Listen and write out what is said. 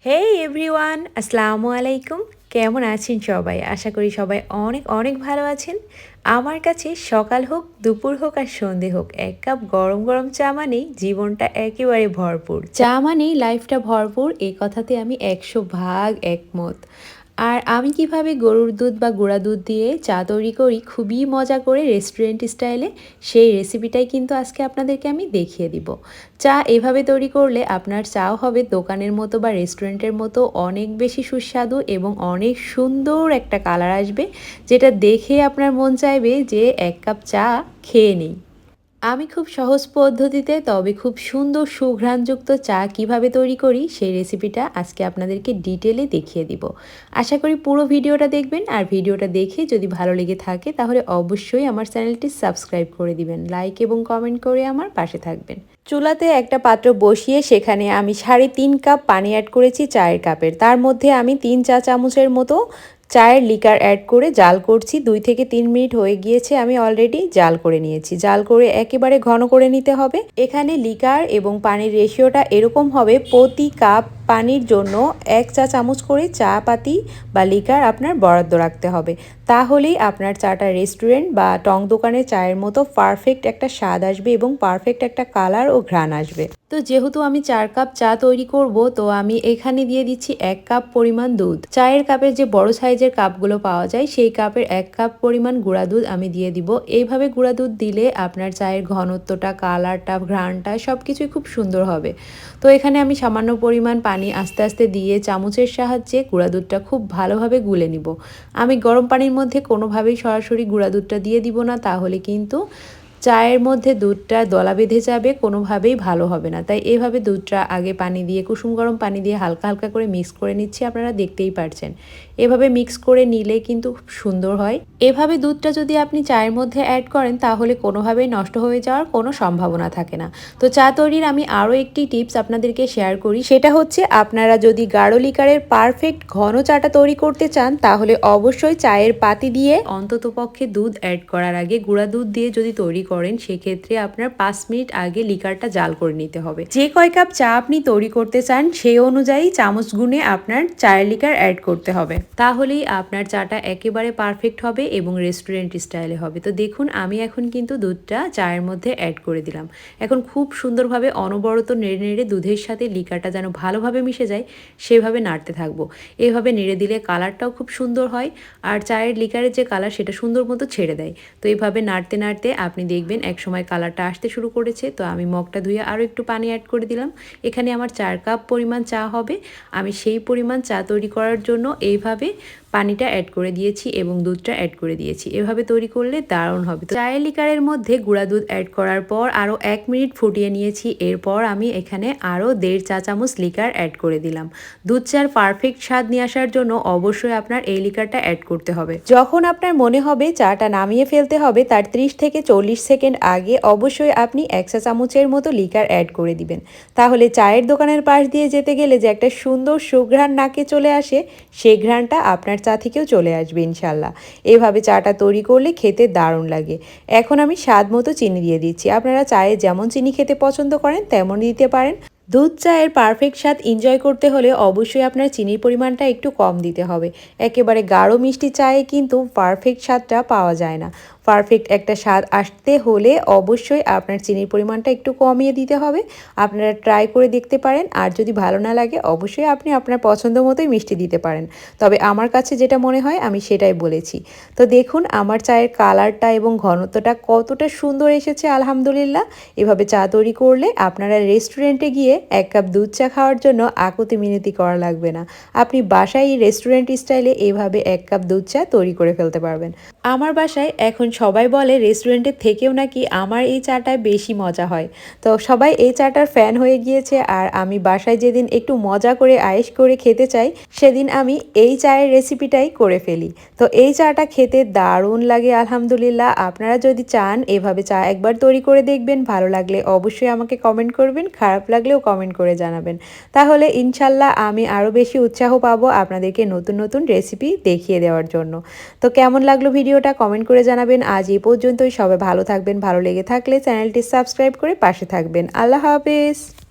হেই everyone, আসসালামু আলাইকুম। কেমন আছেন সবাই? আশা করি সবাই অনেক অনেক ভালো আছেন। আমার কাছে সকাল হোক, দুপুর হোক আর সন্ধে হোক, এক কাপ গরম গরম চা মানেই জীবনটা একেবারে ভরপুর। চা মানেই লাইফটা ভরপুর, এই কথাতে আমি 100 ভাগ একমত। আর আমি কিভাবে গরুর দুধ বা গুঁড়া দুধ দিয়ে চা তৈরি করি খুবই মজা করে রেস্টুরেন্ট স্টাইলে, সেই রেসিপিটাই কিন্তু আজকে আপনাদেরকে আমি দেখিয়ে দিব। চা এভাবে তৈরি করলে আপনার চাও হবে দোকানের মতো বা রেস্টুরেন্টের মতো অনেক বেশি সুস্বাদু এবং অনেক সুন্দর একটা কালার আসবে, যেটা দেখে আপনার মন চাইবে যে এক কাপ চা খেয়ে নিই। আমি খুব সহজ পদ্ধতিতে তবে খুব সুন্দর সুঘ্রাণযুক্ত চা কিভাবে তৈরি করি সেই রেসিপিটা আজকে আপনাদেরকে ডিটেলে দেখিয়ে দিব। আশা করি পুরো ভিডিওটা দেখবেন, আর ভিডিওটা দেখে যদি ভালো লেগে থাকে তাহলে অবশ্যই আমার চ্যানেলটি সাবস্ক্রাইব করে দিবেন, লাইক এবং কমেন্ট করে আমার পাশে থাকবেন। চুলাতে একটা পাত্র বসিয়ে সেখানে আমি 3.5 কাপ পানি অ্যাড করেছি চায়ের কাপের। তার মধ্যে আমি 3 চা চামচের মতো চায়ের লিকার অ্যাড করে জাল করছি। 2 থেকে 3 মিনিট হয়ে গিয়েছে, আমি অলরেডি জাল করে নিয়েছি। জাল করে একেবারে ঘন করে নিতে হবে। এখানে লিকার এবং পানির রেশিওটা এরকম হবে, প্রতি কাপ পানির জন্য 1 চা চামচ করে চা পাতি বা লিকার আপনার বরাদ্দ রাখতে হবে। তাহলেই আপনার চাটা রেস্টুরেন্ট বা টং দোকানের চায়ের মতো পারফেক্ট একটা স্বাদ আসবে এবং পারফেক্ট একটা কালার ও ঘ্রাণ আসবে। তো যেহেতু আমি 4 কাপ চা তৈরি করব, তো আমি এখানে দিয়ে দিচ্ছি 1 কাপ পরিমাণ দুধ। চায়ের কাপের যে বড় সাইজের কাপগুলো পাওয়া যায় সেই কাপের 1 কাপ পরিমাণ গুঁড়া দুধ আমি দিয়ে দিব। এইভাবে গুঁড়া দুধ দিলে আপনার চায়ের ঘনত্বটা, কালারটা, ঘ্রাণটা সব কিছুই খুব সুন্দর হবে। তো এখানে আমি সামান্য পরিমাণ পানি আস্তে আস্তে দিয়ে চামচের সাহায্যে গুঁড়া দুধটা খুব ভালোভাবে গুলে নিব। আমি গরম পানির মধ্যে কোনোভাবেই সরাসরি গুঁড়া দুধটা দিয়ে দিব না, তাহলে কিন্তু চায়ের মধ্যে দুধটা দলা বেঁধে যাবে, কোনোভাবেই ভালো হবে না। তাই এভাবে দুধটা আগে পানি দিয়ে, কুসুম গরম পানি দিয়ে হালকা হালকা করে মিক্স করে নিচ্ছি, আপনারা দেখতেই পারছেন। এভাবে মিক্স করে নিলে কিন্তু খুব সুন্দর হয়। এভাবে দুধটা যদি আপনি চায়ের মধ্যে অ্যাড করেন তাহলে কোনোভাবেই নষ্ট হয়ে যাওয়ার কোনো সম্ভাবনা থাকে না। তো চা তৈরির আমি আরও একটি টিপস আপনাদেরকে শেয়ার করি, সেটা হচ্ছে আপনারা যদি গাঢ় লিকারের পারফেক্ট ঘন চাটা তৈরি করতে চান তাহলে অবশ্যই চায়ের পাতি দিয়ে অন্ততপক্ষে দুধ অ্যাড করার আগে গুঁড়া দুধ দিয়ে যদি তৈরি করেন সেক্ষেত্রে আপনার 5 মিনিট আগে লিকারটা জাল করে নিতে হবে। যে কয় কাপ চা আপনি তৈরি করতে চান সেই অনুযায়ী চামচ গুণে আপনার চায়ের লিকার অ্যাড করতে হবে, তাহলেই আপনার চাটা একেবারে পারফেক্ট হবে এবং রেস্টুরেন্ট স্টাইলে হবে। তো দেখুন আমি এখন কিন্তু দুধটা চায়ের মধ্যে অ্যাড করে দিলাম। এখন খুব সুন্দরভাবে অনবরত নেড়ে নেড়ে দুধের সাথে লিকারটা যেন ভালোভাবে মিশে যায় সেভাবে নাড়তে থাকবো। এভাবে নেড়ে দিলে কালারটাও খুব সুন্দর হয়, আর চায়ের লিকারের যে কালার সেটা সুন্দর মতো ছেড়ে দেয়। তো এইভাবে নাড়তে নাড়তে আপনি দেখবেন একসময় কালারটা আসতে শুরু করেছে। তো আমি মগটা ধুয়ে আরও একটু পানি অ্যাড করে দিলাম। এখানে আমার 4 কাপ পরিমাণ চা হবে। আমি সেই পরিমাণ চা তৈরি করার জন্য এইভাবে পানিটা অ্যাড করে দিয়েছি এবং দুধটা অ্যাড করে দিয়েছি। এভাবে তৈরি করলে দারুণ হবে। তো চায়ের লিকারের মধ্যে গুঁড়া দুধ অ্যাড করার পর আরও 1 মিনিট ফুটিয়ে নিয়েছি। এরপর আমি এখানে আরও 1.5 চা চামচ লিকার অ্যাড করে দিলাম। দুধ চার পারফেক্ট স্বাদ নিয়ে আসার জন্য অবশ্যই আপনার এই লিকারটা অ্যাড করতে হবে। যখন আপনার মনে হবে চাটা নামিয়ে ফেলতে হবে তার 30 থেকে 40 সেকেন্ড আগে অবশ্যই আপনি 1 চা চামচের মতো লিকার অ্যাড করে দিবেন। তাহলে চায়ের দোকানের পাশ দিয়ে যেতে গেলে যে একটা সুন্দর সুঘ্রাণ নাকে চলে আসে, সেই ঘ্রাণটা আপনার চা থেকেও চলে আসবে ইনশাল্লাহ। এভাবে চাটা তৈরি করলে খেতে দারুণ লাগে। এখন আমি স্বাদ মতো চিনি দিয়ে দিচ্ছি। আপনারা চায়ে যেমন চিনি খেতে পছন্দ করেন তেমন দিতে পারেন। দুধ চায়ের পারফেক্ট স্বাদ এনজয় করতে হলে অবশ্যই আপনার চিনির পরিমাণটা একটু কম দিতে হবে। একেবারে গাঢ় মিষ্টি চায়ে কিন্তু পারফেক্ট স্বাদটা পাওয়া যায় না। পারফেক্ট একটা স্বাদ আসতে হলে অবশ্যই আপনার চিনির পরিমাণটা একটু কমিয়ে দিতে হবে। আপনারা ট্রাই করে দেখতে পারেন, আর যদি ভালো না লাগে অবশ্যই আপনি আপনার পছন্দ মতোই মিষ্টি দিতে পারেন। তবে আমার কাছে যেটা মনে হয় আমি সেটাই বলেছি। তো দেখুন আমার চায়ের কালারটা এবং ঘনত্বটা কতটা সুন্দর এসেছে আলহামদুলিল্লাহ। এভাবে চা তৈরি করলে আপনারা রেস্টুরেন্টে গিয়ে 1 কাপ দুধ চা খাওয়ার জন্য আকুতি মিনতি করা লাগবে না। আপনি বাসায় রেস্টুরেন্ট স্টাইলে এইভাবে 1 কাপ দুধ চা তৈরি করে ফেলতে পারবেন। আমার বাসায় এখন সবাই বলে রেস্টুরেন্টের থেকেও নাকি আমার এই চাটায় বেশি মজা হয়। তো সবাই এই চাটার ফ্যান হয়ে গিয়েছে, আর আমি বাসায় যেদিন একটু মজা করে আয়েশ করে খেতে চাই সেদিন আমি এই চায়ের রেসিপিটাই করে ফেলি। তো এই চাটা খেতে দারুণ লাগে আলহামদুলিল্লাহ। আপনারা যদি চান এভাবে চা একবার তৈরি করে দেখবেন, ভালো লাগলে অবশ্যই আমাকে কমেন্ট করবেন, খারাপ লাগলেও কমেন্ট করে জানাবেন। তাহলে ইনশাল্লাহ আমি আরও বেশি উৎসাহ পাবো আপনাদেরকে নতুন নতুন রেসিপি দেখিয়ে দেওয়ার জন্য। তো কেমন লাগলো ভিডিওটা কমেন্ট করে জানাবেন। আজ এই পর্যন্তই। সবাই ভালো থাকবেন, ভালো লেগে থাকলে চ্যানেলটি সাবস্ক্রাইব করে পাশে থাকবেন। আল্লাহ হাফেজ।